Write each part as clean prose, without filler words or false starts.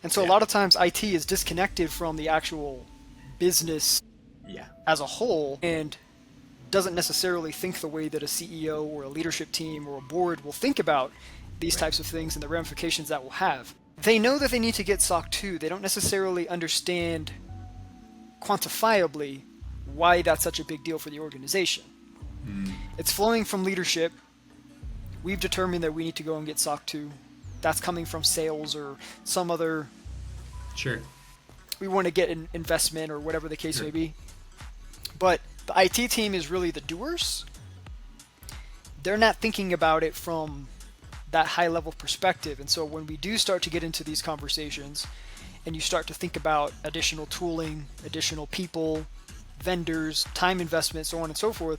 And so a lot of times IT is disconnected from the actual business as a whole and doesn't necessarily think the way that a CEO or a leadership team or a board will think about these types of things and the ramifications that will have. They know that they need to get SOC 2. They don't necessarily understand quantifiably why that's such a big deal for the organization. It's flowing from leadership. We've determined that we need to go and get SOC 2. That's coming from sales or some other... Sure. We want to get an investment or whatever the case may be. But the IT team is really the doers. They're not thinking about it from that high level perspective. And so when we do start to get into these conversations and you start to think about additional tooling, additional people, vendors, time investment, so on and so forth,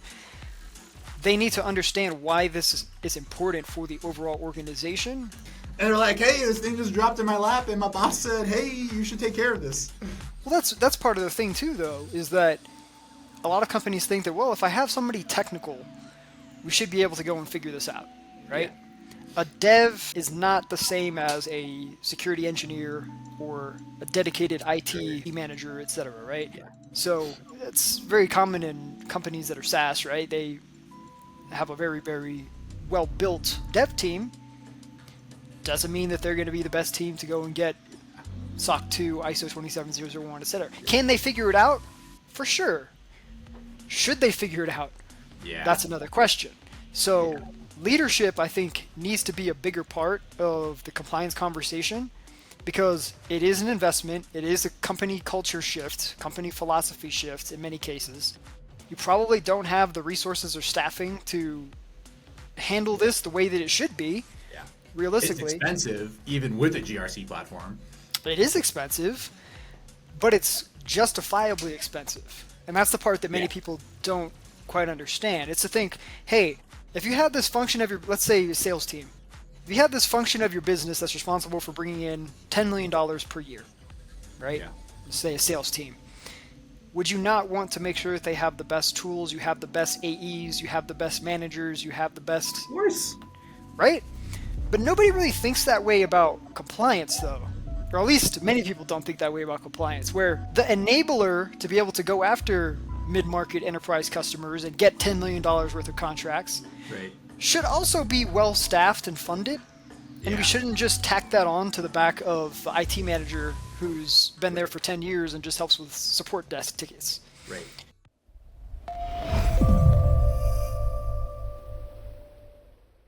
they need to understand why this is important for the overall organization. And they're like, hey, this thing just dropped in my lap and my boss said, hey, you should take care of this. Well, that's part of the thing too, though, is that a lot of companies think that, well, if I have somebody technical, we should be able to go and figure this out, right? A dev is not the same as a security engineer or a dedicated IT manager, etc., right? So it's very common in companies that are SaaS, right? They have a very, very well-built dev team. Doesn't mean that they're going to be the best team to go and get SOC 2, ISO 27001, etc. Can they figure it out? For sure. Should they figure it out? That's another question. So leadership, I think, needs to be a bigger part of the compliance conversation because it is an investment. It is a company culture shift, company philosophy shift in many cases. You probably don't have the resources or staffing to handle this the way that it should be. Realistically, it's expensive, even with a GRC platform. It is expensive, but it's justifiably expensive. And that's the part that many people don't quite understand. It's to think, hey, if you have this function of your, let's say, your sales team, if you have this function of your business that's responsible for bringing in $10 million per year, right? Say a sales team. Would you not want to make sure that they have the best tools, you have the best AEs, you have the best managers, you have the best... Of course. Right? But nobody really thinks that way about compliance, though. Or at least many people don't think that way about compliance, where the enabler to be able to go after mid-market enterprise customers and get $10 million worth of contracts should also be well-staffed and funded. And we shouldn't just tack that on to the back of the IT manager who's been there for 10 years and just helps with support desk tickets.